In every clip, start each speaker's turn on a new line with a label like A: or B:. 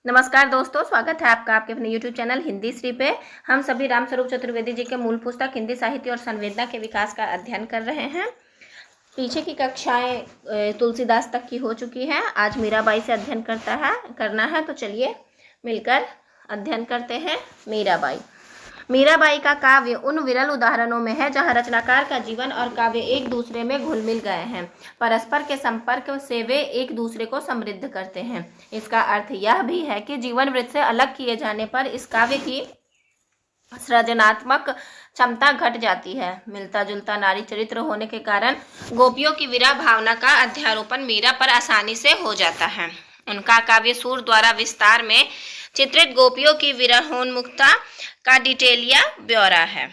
A: नमस्कार दोस्तों, स्वागत है आपका आपके अपने YouTube चैनल हिंदी श्री पे। हम सभी रामस्वरूप चतुर्वेदी जी के मूल पुस्तक हिंदी साहित्य और संवेदना के विकास का अध्ययन कर रहे हैं। पीछे की कक्षाएं तुलसीदास तक की हो चुकी हैं। आज मीराबाई से अध्ययन करना है, तो चलिए मिलकर अध्ययन करते हैं। मीराबाई का काव्य उन विरल उदाहरणों में है जहाँ रचनाकार का जीवन और काव्य एक दूसरे में घुल मिल गए हैं। परस्पर के संपर्क से वे एक दूसरे को समृद्ध करते हैं। इसका अर्थ यह भी है कि जीवन वृत्त से अलग किए जाने पर इस काव्य की सृजनात्मक क्षमता घट जाती है। मिलता जुलता नारी चरित्र होने के कारण गोपियों की विरह भावना का अध्यारोपण मीरा पर आसानी से हो जाता है। उनका काव्य सूर द्वारा विस्तार में चित्रित गोपियों की विरहोन्मुखता का डिटेलिया ब्यौरा है।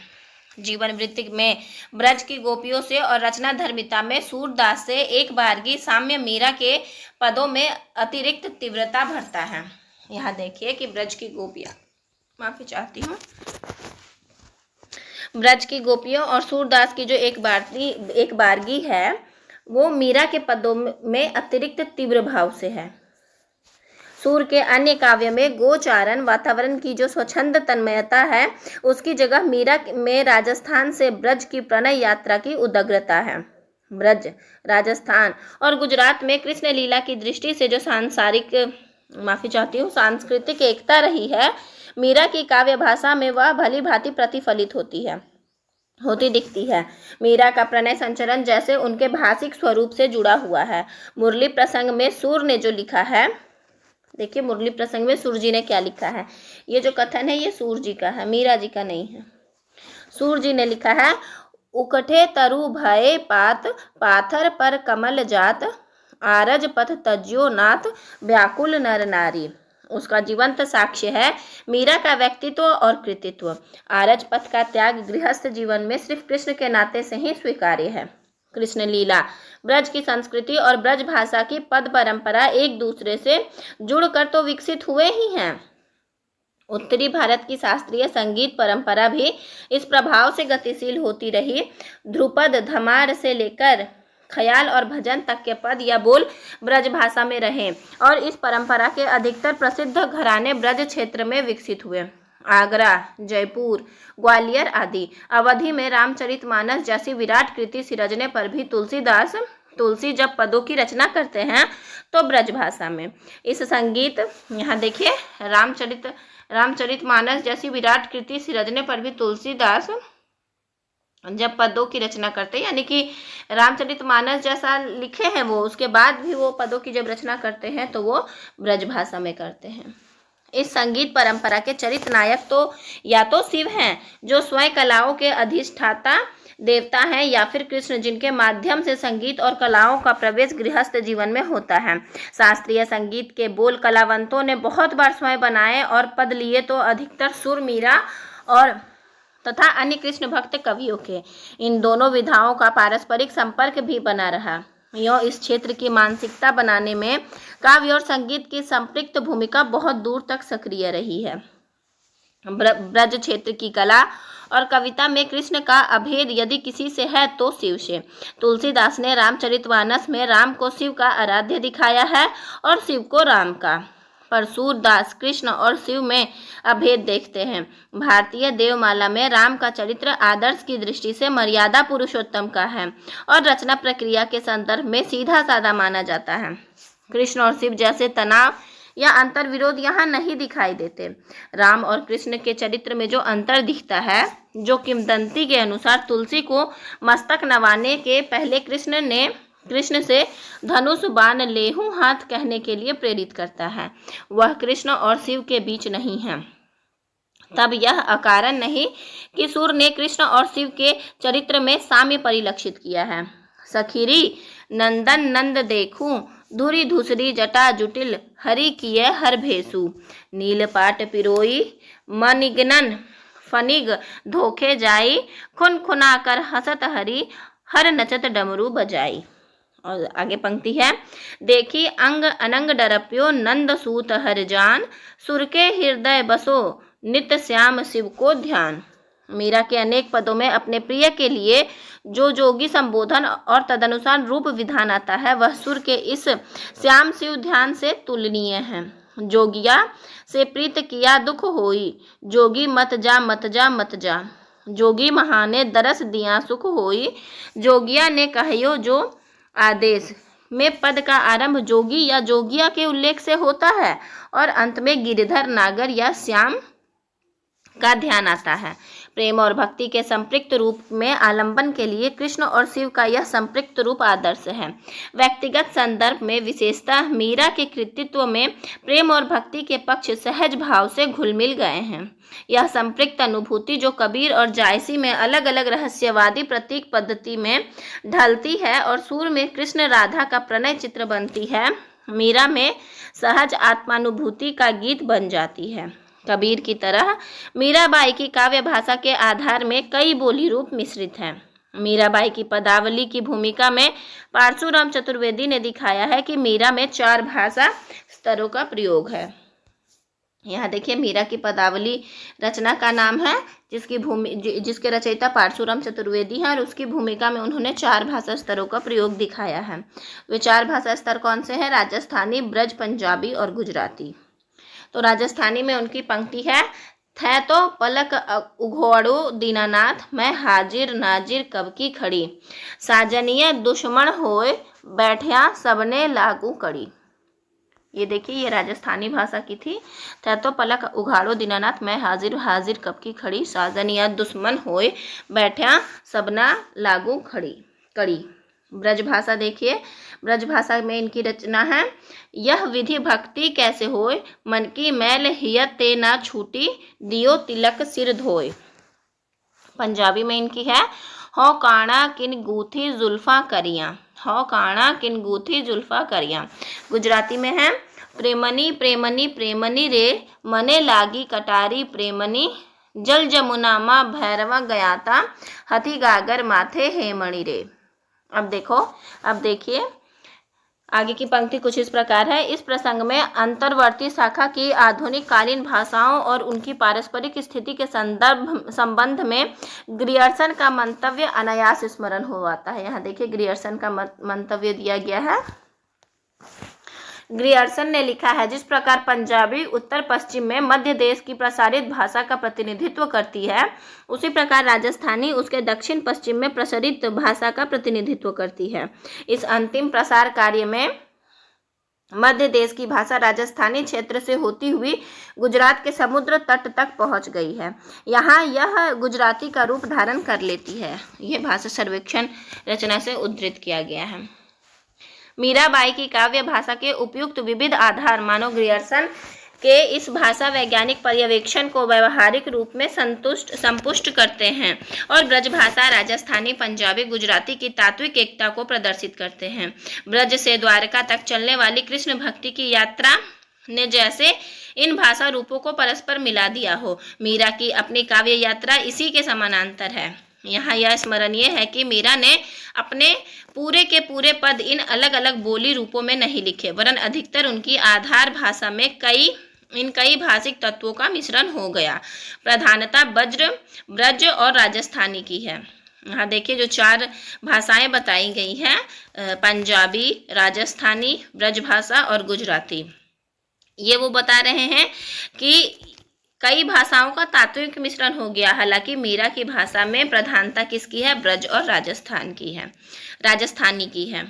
A: जीवन वृत्ति में ब्रज की गोपियों से और रचना धर्मिता में सूरदास से एक बारगी साम्य मीरा के पदों में अतिरिक्त तीव्रता भरता है। यहाँ देखिए कि ब्रज की गोपियों और सूरदास की जो एक बारगी है वो मीरा के पदों में अतिरिक्त तीव्र भाव से है। सूर के अन्य काव्य में गोचारण वातावरण की जो स्वच्छंद तन्मयता है उसकी जगह मीरा में राजस्थान से ब्रज की प्रणय यात्रा की उदग्रता है। ब्रज, राजस्थान और गुजरात में कृष्ण लीला की दृष्टि से जो सांस्कृतिक एकता रही है, मीरा की काव्य भाषा में वह भली भांति प्रतिफलित होती दिखती है। मीरा का प्रणय संचरण जैसे उनके भाषिक स्वरूप से जुड़ा हुआ है। मुरली प्रसंग में सूर ने जो लिखा है, देखिए मुरली प्रसंग में सूर जी ने क्या लिखा है। ये जो कथन है ये सूर जी का है, मीरा जी का नहीं है। सूर जी ने लिखा है, उकठे तरु भय पात पाथर पर कमल जात, आरज पथ तज्यो नाथ व्याकुल नर नारी। उसका जीवंत साक्ष्य है मीरा का व्यक्तित्व और कृतित्व। आरज पथ का त्याग गृहस्थ जीवन में सिर्फ कृष्ण के नाते से ही स्वीकार्य है। कृष्ण लीला, ब्रज की संस्कृति और ब्रज भाषा की पद परंपरा एक दूसरे से जुड़कर तो विकसित हुए ही हैं। उत्तरी भारत की शास्त्रीय संगीत परंपरा भी इस प्रभाव से गतिशील होती रही। ध्रुपद, धमार से लेकर ख्याल और भजन तक के पद या बोल ब्रज भाषा में रहे और इस परंपरा के अधिकतर प्रसिद्ध घराने ब्रज क्षेत्र में विकसित हुए। आगरा, जयपुर, ग्वालियर आदि। अवधि में रामचरितमानस जैसी विराट कृति सिरजने पर भी तुलसी जब पदों की रचना करते हैं तो ब्रज भाषा में। इस संगीत, यहाँ देखिए, रामचरितमानस जैसी विराट कृति सिरजने पर भी तुलसीदास जब पदों की रचना करते हैं, यानी कि रामचरितमानस जैसा लिखे हैं वो, उसके बाद भी वो पदों की जब रचना करते हैं तो वो ब्रज भाषा में करते हैं। इस संगीत परंपरा के चरित्र नायक तो या तो शिव हैं जो स्वयं कलाओं के अधिष्ठाता देवता हैं, या फिर कृष्ण जिनके माध्यम से संगीत और कलाओं का प्रवेश गृहस्थ जीवन में होता है। शास्त्रीय संगीत के बोल कलावंतों ने बहुत बार स्वयं बनाए और पद लिए तो अधिकतर सुर मीरा और तथा अन्य कृष्ण भक्त कवियों के। इन दोनों विधाओं का पारस्परिक संपर्क भी बना रहा। यह इस क्षेत्र की मानसिकता बनाने में काव्य और संगीत की संपृक्त भूमिका बहुत दूर तक सक्रिय रही है। ब्रज क्षेत्र की कला और कविता में कृष्ण का अभेद यदि किसी से है तो शिव से। तुलसीदास ने रामचरितमानस में राम को शिव का आराध्य दिखाया है और शिव को राम का, पर सूरदास कृष्ण और शिव में अभेद देखते हैं। भारतीय देवमाला में राम का चरित्र आदर्श की दृष्टि से मर्यादा पुरुषोत्तम का है और रचना प्रक्रिया के संदर्भ में सीधा साधा माना जाता है। कृष्ण और शिव जैसे तनाव या अंतर विरोध यहाँ नहीं दिखाई देते। राम और कृष्ण के चरित्र में जो अंतर दिखता है, जो किंवदंती के अनुसार तुलसी को मस्तक नवाने के पहले कृष्ण से धनुष बाण लेहूं हाथ कहने के लिए प्रेरित करता है, वह कृष्ण और शिव के बीच नहीं है। तब यह अकारण नहीं कि सूर ने कृष्ण और शिव के चरित्र में साम्य परिलक्षित किया है। सखीरी नंदन नंद देखूं, धुरी धुसरी जटा जुटिल, हरि किए हर भेसु, नील पाट पिरोई मनिगनन फनिग धोखे जाई, खुन खुना कर हसत हरि, हर नचत डमरू बजाई। और आगे पंक्ति है, देखी अंग अनंग डरप्यो नंद सूत हर जान, सुर के हृदय बसो नित्य श्याम शिव को ध्यान। मीरा के अनेक पदों में अपने प्रिय के लिए जो जोगी संबोधन और तदनुसार रूप विधान आता है, वह सुर के इस श्याम शिव ध्यान से तुलनीय है। जोगिया से प्रीत किया दुख होई, जोगी मत जा मत जा मत जा। जोगी महाने दरस दिया सुख होई, जोगिया ने कहियो जो आदेश। में पद का आरंभ जोगी या जोगिया के उल्लेख से होता है और अंत में गिरधर, नागर या श्याम का ध्यान आता है। प्रेम और भक्ति के संपृक्त रूप में आलंबन के लिए कृष्ण और शिव का यह संपृक्त रूप आदर्श है। व्यक्तिगत संदर्भ में विशेषतः मीरा के कृतित्व में प्रेम और भक्ति के पक्ष सहज भाव से घुल मिल गए हैं। यह संपृक्त अनुभूति जो कबीर और जायसी में अलग अलग रहस्यवादी प्रतीक पद्धति में ढलती है और सूर में कृष्ण राधा का प्रणय चित्र बनती है, मीरा में सहज आत्मानुभूति का गीत बन जाती है। कबीर की तरह मीराबाई की काव्य भाषा के आधार में कई बोली रूप मिश्रित हैं। मीराबाई की पदावली की भूमिका में परशुराम चतुर्वेदी ने दिखाया है कि मीरा में 4 भाषा स्तरों का प्रयोग है। यहाँ देखिए मीरा की पदावली रचना का नाम है जिसके रचयिता परशुराम चतुर्वेदी हैं और उसकी भूमिका में उन्होंने 4 भाषा स्तरों का प्रयोग दिखाया है। वे 4 भाषा स्तर कौन से हैं? राजस्थानी, ब्रज, पंजाबी और गुजराती। तो राजस्थानी में उनकी पंक्ति है, थे तो पलक उघोड़ो दीनानाथ, मैं हाजिर नाजिर कब की खड़ी, साजनिया दुश्मन होए बैठया सबने लागू कड़ी। ये देखिए ये राजस्थानी भाषा की थी। थे तो पलक उघाड़ो दीनानाथ, मैं हाजिर हाजिर कब की खड़ी, साजनिया दुश्मन होए बैठया सबना लागू खड़ी कड़ी। ब्रज भाषा देखिए, ब्रज भाषा में इनकी रचना है, यह विधि भक्ति कैसे होए, मन की मैल हियत ते ना छूटी, दियो तिलक सिर धोए। पंजाबी में इनकी है, हो काना किन गूथी जुल्फा करियां, हो काना किन गूथी जुल्फा करियां। गुजराती में है, प्रेमनी प्रेमनी प्रेमनी रे, मने लागी कटारी प्रेमनी, जल जमुना मा भैरवा गयाता, हथी गागर माथे हेमणि रे। अब देखिए आगे की पंक्ति कुछ इस प्रकार है, इस प्रसंग में अंतर्वर्ती शाखा की आधुनिक कालीन भाषाओं और उनकी पारस्परिक स्थिति के संबंध में ग्रियर्सन का मंतव्य अनायास स्मरण हो आता है। यहाँ देखिए ग्रियर्सन का मंतव्य दिया गया है। ग्रियर्सन ने लिखा है, जिस प्रकार पंजाबी उत्तर पश्चिम में मध्य देश की प्रसारित भाषा का प्रतिनिधित्व करती है, उसी प्रकार राजस्थानी उसके दक्षिण पश्चिम में प्रसारित भाषा का प्रतिनिधित्व करती है। इस अंतिम प्रसार कार्य में मध्य देश की भाषा राजस्थानी क्षेत्र से होती हुई गुजरात के समुद्र तट तक पहुंच गई है। यहाँ यह गुजराती का रूप धारण कर लेती है। यह भाषा सर्वेक्षण रचना से उद्धृत किया गया है। मीराबाई की काव्य भाषा के उपयुक्त विविध आधार मानव ग्रियर्सन के इस भाषा वैज्ञानिक पर्यवेक्षण को व्यवहारिक रूप में संपुष्ट करते हैं और ब्रज भाषा राजस्थानी, पंजाबी, गुजराती की तात्विक एकता को प्रदर्शित करते हैं। ब्रज से द्वारका तक चलने वाली कृष्ण भक्ति की यात्रा ने जैसे इन भाषा रूपों को परस्पर मिला दिया हो, मीरा की अपनी काव्य यात्रा इसी के समानांतर है। यहाँ यह स्मरणीय है कि मीरा ने अपने पूरे के पूरे पद इन अलग अलग बोली रूपों में नहीं लिखे, वरन अधिकतर उनकी आधार भाषा में कई भाषिक तत्वों का मिश्रण हो गया। प्रधानता ब्रज और राजस्थानी की है। यहाँ देखिए जो 4 भाषाएं बताई गई हैं, पंजाबी, राजस्थानी, ब्रज भाषा और गुजराती, ये वो बता रहे हैं कि कई भाषाओं का तात्विक मिश्रण हो गया। हालांकि मीरा की भाषा में प्रधानता किसकी है? ब्रज और राजस्थानी की है।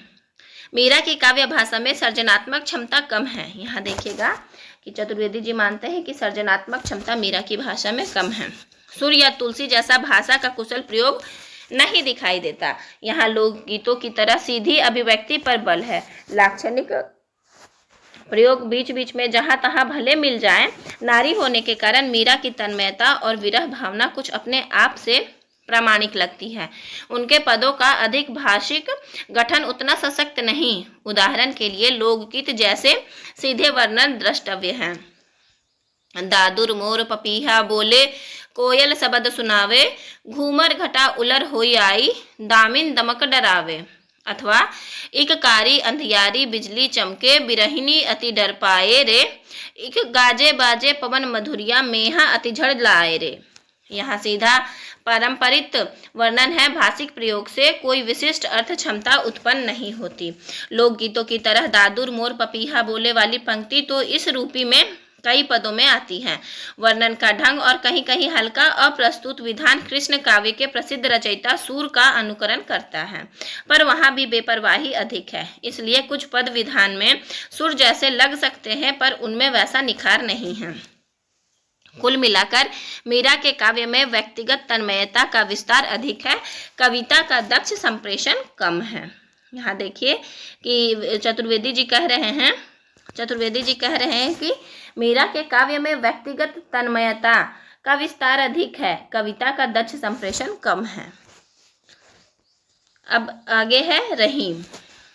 A: मीरा की काव्य भाषा में सृजनात्मक क्षमता कम है। यहाँ देखिएगा कि चतुर्वेदी जी मानते हैं कि सृजनात्मक क्षमता मीरा की भाषा में कम है। सुर या तुलसी जैसा भाषा का कुशल प्रयोग नहीं दिखाई देता। यहाँ लोकगीतों की तरह सीधी अभिव्यक्ति पर बल है। लाक्षणिक प्रयोग बीच बीच में जहाँ तहाँ भले मिल जाए। नारी होने के कारण मीरा की तन्मयता और विरह भावना कुछ अपने आप से प्रामाणिक लगती है। उनके पदों का अधिक भाषिक गठन उतना सशक्त नहीं। उदाहरण के लिए लोकगीत जैसे सीधे वर्णन द्रष्टव्य हैं। दादुर मोर पपीहा बोले, कोयल शब्द सुनावे, घूमर घटा उलर होई आई, दामिन दमक डरावे। अथवा इक कारी अंधियारी बिजली चमके, बिरहिनी अति डर पाए रे, इक गाजे बाजे पवन मधुरिया, मेहा अति झड़ लाए रे। यहाँ सीधा पारंपरिक वर्णन है। भाषिक प्रयोग से कोई विशिष्ट अर्थ क्षमता उत्पन्न नहीं होती। लोकगीतों की तरह दादुर मोर पपीहा बोले वाली पंक्ति तो इस रूपी में कई पदों में आती हैं। वर्णन का ढंग और कहीं कहीं हल्का अप्रस्तुत विधान कृष्ण काव्य के प्रसिद्ध रचयिता सूर का अनुकरण करता है, पर वहां भी बेपरवाही अधिक है। इसलिए कुछ पद विधान में सुर जैसे लग सकते हैं, पर उनमें वैसा निखार नहीं है। कुल मिलाकर मीरा के काव्य में व्यक्तिगत तन्मयता का विस्तार अधिक है, कविता का दक्ष संप्रेषण कम है। यहाँ देखिए कि चतुर्वेदी जी कह रहे हैं कि मीरा के काव्य में व्यक्तिगत तन्मयता का विस्तार अधिक है, कविता का दक्ष संप्रेषण कम है। अब आगे है रहीम।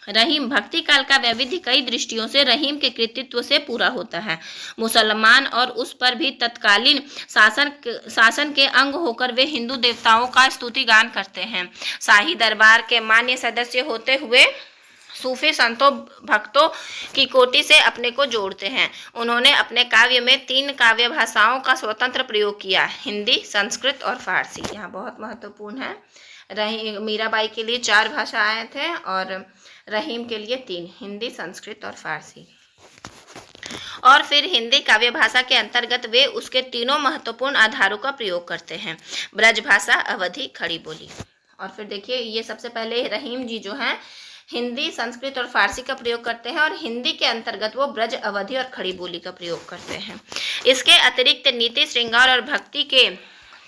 A: रहीम भक्ति काल का वैविध्य कई दृष्टियों से रहीम के कृतित्व से पूरा होता है। मुसलमान और उस पर भी तत्कालीन शासन के अंग होकर वे हिंदू देवताओं का स्तुति गान करते हैं। शाही दरबार के मान्य सदस्य होते हुए सूफी संतों भक्तों की कोटि से अपने को जोड़ते हैं। उन्होंने अपने काव्य में 3 काव्य भाषाओं का स्वतंत्र प्रयोग किया, हिंदी, संस्कृत और फारसी। यहाँ बहुत महत्वपूर्ण है। मीराबाई के लिए 4 भाषाएं थे और रहीम के लिए 3, हिंदी, संस्कृत और फारसी। और फिर हिंदी काव्य भाषा के अंतर्गत वे उसके तीनों महत्वपूर्ण आधारों का प्रयोग करते हैं, ब्रज भाषा, अवधी, खड़ी बोली। और फिर देखिए ये सबसे पहले रहीम जी जो हैं हिंदी, संस्कृत और फारसी का प्रयोग करते हैं और हिंदी के अंतर्गत वो ब्रज, अवधी और खड़ी बोली का प्रयोग करते हैं। इसके अतिरिक्त नीति, श्रृंगार और भक्ति के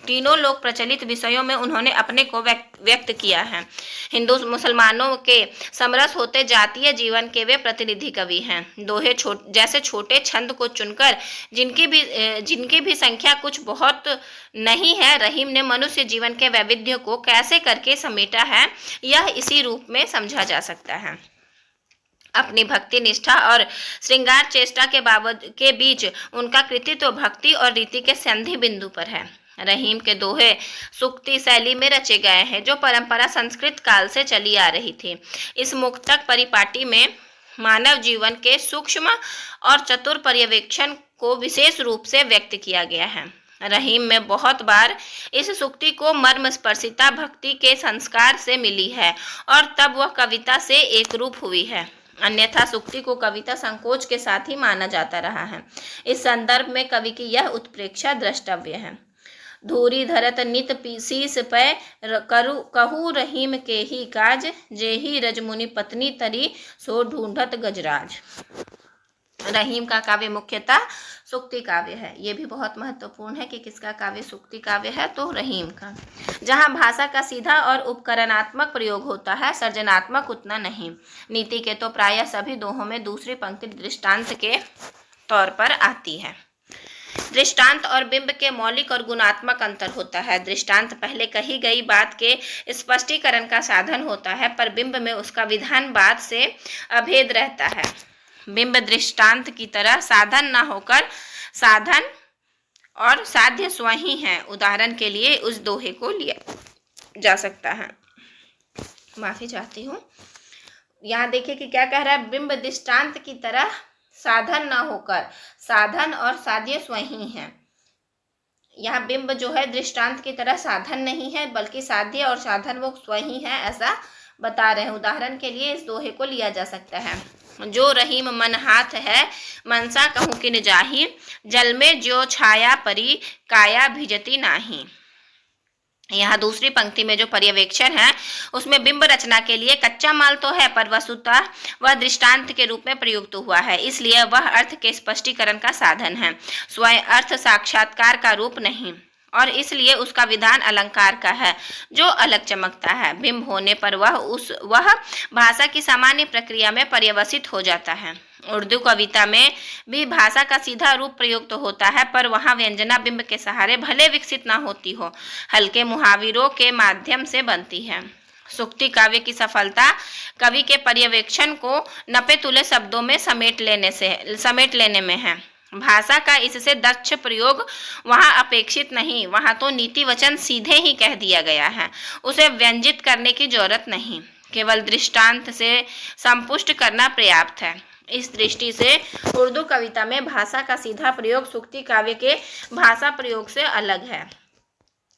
A: तीनों लोक प्रचलित विषयों में उन्होंने अपने को व्यक्त किया है। हिंदू मुसलमानों के समरस होते जातीय जीवन के वे प्रतिनिधि कवि हैं। दोहे जैसे छोटे छंद को चुनकर जिनकी भी संख्या कुछ बहुत नहीं है, रहीम ने मनुष्य जीवन के वैविध्य को कैसे करके समेटा है, यह इसी रूप में समझा जा सकता है। अपनी भक्ति निष्ठा और श्रृंगार चेष्टा के बीच उनका कृतित्व भक्ति और रीति के संधि बिंदु पर है। रहीम के दोहे सूक्ति शैली में रचे गए हैं, जो परंपरा संस्कृत काल से चली आ रही थी। इस मुक्तक परिपाटी में मानव जीवन के सूक्ष्म और चतुर पर्यवेक्षण को विशेष रूप से व्यक्त किया गया है। रहीम में बहुत बार इस सूक्ति को मर्मस्पर्शिता भक्ति के संस्कार से मिली है और तब वह कविता से एक रूप हुई है, अन्यथा सूक्ति को कविता संकोच के साथ ही माना जाता रहा है। इस संदर्भ में कवि की यह उत्प्रेक्षा द्रष्टव्य है। धूरी धरत नित शीस पे कहू रहीम के ही काज, जेही रजमुनि पत्नी तरी सो ढूंढत गजराज। रहीम का काव्य मुख्यतः सूक्ति काव्य है। ये भी बहुत महत्वपूर्ण है कि किसका काव्य सूक्ति काव्य है, तो रहीम का, जहाँ भाषा का सीधा और उपकरणात्मक प्रयोग होता है, सर्जनात्मक उतना नहीं। नीति के तो प्रायः सभी दोहों में दूसरी पंक्ति दृष्टांत के तौर पर आती है। दृष्टांत और बिंब के मौलिक और गुणात्मक अंतर होता है। दृष्टांत पहले कही गई बात के स्पष्टीकरण का साधन होता है, पर बिंब में उसका विधान बात से अभेद रहता है। बिंब दृष्टांत की तरह साधन न होकर साधन और साध्य स्वयं ही है। उदाहरण के लिए उस दोहे को लिया जा सकता है। माफी चाहती हूँ। यहाँ देखिए कि क्या कह रहा है, बिंब दृष्टांत की तरह साधन न होकर साधन और साध्य स्वयं ही है। यहाँ बिंब जो है दृष्टांत की तरह साधन नहीं है, बल्कि साध्य और साधन वो स्वयं ही है, ऐसा बता रहे हैं। उदाहरण के लिए इस दोहे को लिया जा सकता है, जो रहीम मन हाथ है मनसा कहूँ किन जाही, जल में जो छाया परी काया भिजती नाही। यहाँ दूसरी पंक्ति में जो पर्यवेक्षण है उसमें बिंब रचना के लिए कच्चा माल तो है, पर वस्तुतः वह दृष्टांत के रूप में प्रयुक्त हुआ है, इसलिए वह अर्थ के स्पष्टीकरण का साधन है, स्वयं अर्थ साक्षात्कार का रूप नहीं, और इसलिए उसका विधान अलंकार का है जो अलग चमकता है। बिंब होने पर वह भाषा की सामान्य प्रक्रिया में पर्यवसित हो जाता है। उर्दू कविता में भी भाषा का सीधा रूप प्रयुक्त होता है, पर वहाँ व्यंजना बिंब के सहारे भले विकसित न होती हो, हल्के मुहावरों के माध्यम से बनती है। सूक्ति काव्य की सफलता कवि के पर्यवेक्षण को नपे तुले शब्दों में समेट लेने में है। भाषा का इससे दक्ष प्रयोग वहाँ अपेक्षित नहीं, वहाँ तो नीति वचन सीधे ही कह दिया गया है, उसे व्यंजित करने की जरूरत नहीं, केवल दृष्टांत से संपुष्ट करना पर्याप्त है। इस दृष्टि से उर्दू कविता में भाषा का सीधा प्रयोग सूक्ति काव्य के भाषा प्रयोग से अलग है।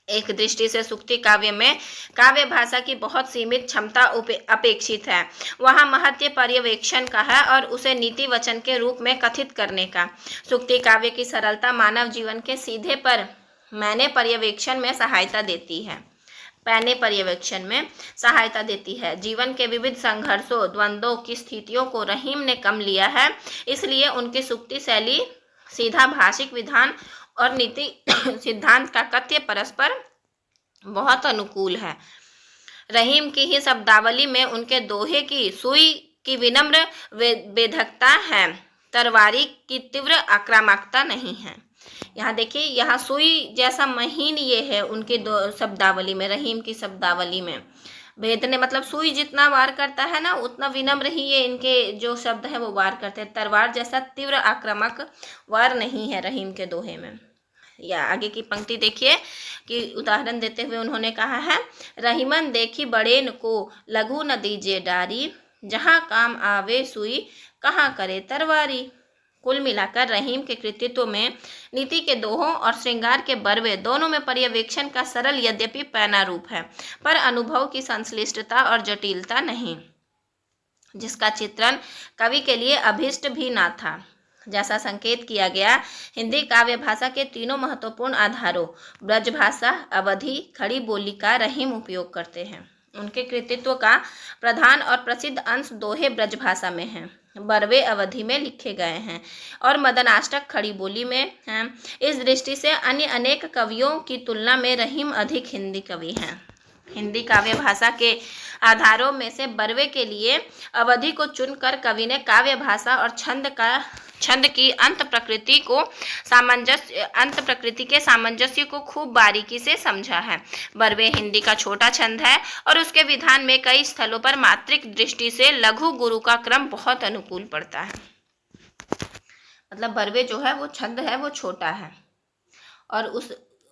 A: एक दृष्टि से सूक्ति काव्य में काव्य भाषा की बहुत सीमित क्षमता अपेक्षित है। वहाँ महत्व पर्यवेक्षण का है और उसे नीति वचन के रूप में कथित करने का। सूक्ति काव्य की सरलता मानव जीवन के सीधे पर मैंने पर्यवेक्षण में सहायता देती है। पैने पर्यवेक्षण में सहायता देती है। जीवन के विविध संघर्षों, द्वंद्वों की स्थितियों को रहीम ने कम लिया है, इसलिए उनकी सूक्ति शैली सीधा भाषिक विधान और नीति सिद्धांत का कथ्य परस्पर बहुत अनुकूल है। रहीम की ही शब्दावली में उनके दोहे की सुई की विनम्र वेधकता है, तरवारी की तीव्र आक्रामकता नहीं है। यहाँ देखिए, यहाँ सुई जैसा महीन ये है उनके दो शब्दावली में, रहीम की शब्दावली में। भेदने मतलब सुई जितना वार करता है ना, उतना विनम्र ही ये इनके जो शब्द है वो वार करते हैं। तलवार जैसा तीव्र आक्रामक वार नहीं है रहीम के दोहे में। या आगे की पंक्ति देखिए कि उदाहरण देते हुए उन्होंने कहा है, रहीमन देखी बड़ेन को लघु न दीजिए डारी, जहाँ काम आवे सुई कहाँ करे तरवारी। कुल मिलाकर रहीम के कृतित्व में नीति के दोहों और श्रृंगार के बरवे दोनों में पर्यवेक्षण का सरल यद्यपि पैना रूप है, पर अनुभव की संश्लिष्टता और जटिलता नहीं, जिसका चित्रण कवि के लिए अभीष्ट भी ना था। जैसा संकेत किया गया, हिंदी काव्य भाषा के तीनों महत्वपूर्ण आधारों ब्रज भाषा, अवधी, खड़ी बोली का रहीम उपयोग करते हैं। उनके कृतित्व का प्रधान और प्रसिद्ध अंश दोहे ब्रज भाषा में हैं, बरवे अवधि में लिखे गए हैं और मदनाष्टक खड़ी बोली में हैं। इस दृष्टि से अन्य अनेक कवियों की तुलना में रहीम अधिक हिंदी कवि हैं। हिंदी काव्य भाषा के आधारों में से बरवे के लिए अवधि को चुनकर कवि ने काव्य भाषा और छंद की अंत प्रकृति के सामंजस्य को खूब बारीकी से समझा है। बरवे हिंदी का छोटा छंद है और उसके विधान में कई स्थलों पर मात्रिक दृष्टि से लघु गुरु का क्रम बहुत अनुकूल पड़ता है। मतलब बरवे जो है वो छंद है वो छोटा है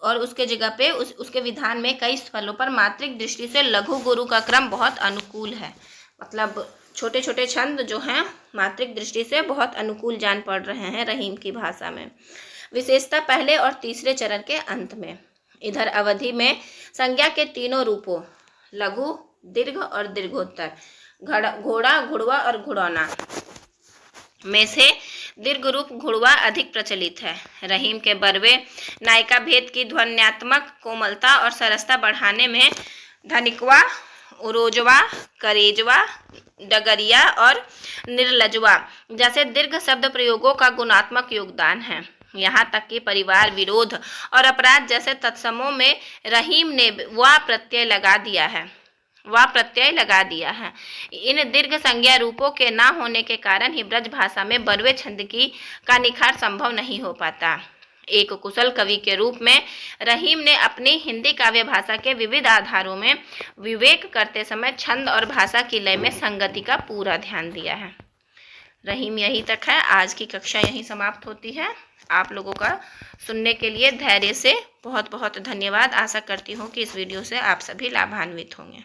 A: और उसके जगह पे उसके विधान में कई स्थलों पर मात्रिक दृष्टि से लघु गुरु का क्रम बहुत अनुकूल है। मतलब छोटे छोटे छंद जो हैं मात्रिक दृष्टि से बहुत अनुकूल जान पड़ रहे हैं रहीम की भाषा में, विशेषतः पहले और तीसरे चरण के अंत में। इधर अवधि में संज्ञा के तीनों रूपों लघु, दीर्घ और दीर्घोत्तर, घोड़ा, घुड़वा और घुड़ौना में से दीर्घ रूप घुड़वा अधिक प्रचलित है। रहीम के बरवे नायिका भेद की ध्वन्यात्मक कोमलता और सरसता बढ़ाने में धनिकवा, उरोजवा, करेजवा, डगरिया और निर्लजवा जैसे दीर्घ शब्द प्रयोगों का गुणात्मक योगदान है। यहाँ तक कि परिवार विरोध और अपराध जैसे तत्समों में रहीम ने वा प्रत्यय लगा दिया है। इन दीर्घ संज्ञा रूपों के ना होने के कारण ही ब्रज भाषा में बरवे छंद का निखार संभव नहीं हो पाता। एक कुशल कवि के रूप में रहीम ने अपनी हिंदी काव्य भाषा के विविध आधारों में विवेक करते समय छंद और भाषा की लय में संगति का पूरा ध्यान दिया है। रहीम यहीं तक है। आज की कक्षा यहीं समाप्त होती है। आप लोगों का सुनने के लिए धैर्य से बहुत बहुत धन्यवाद। आशा करती हूँ कि इस वीडियो से आप सभी लाभान्वित होंगे।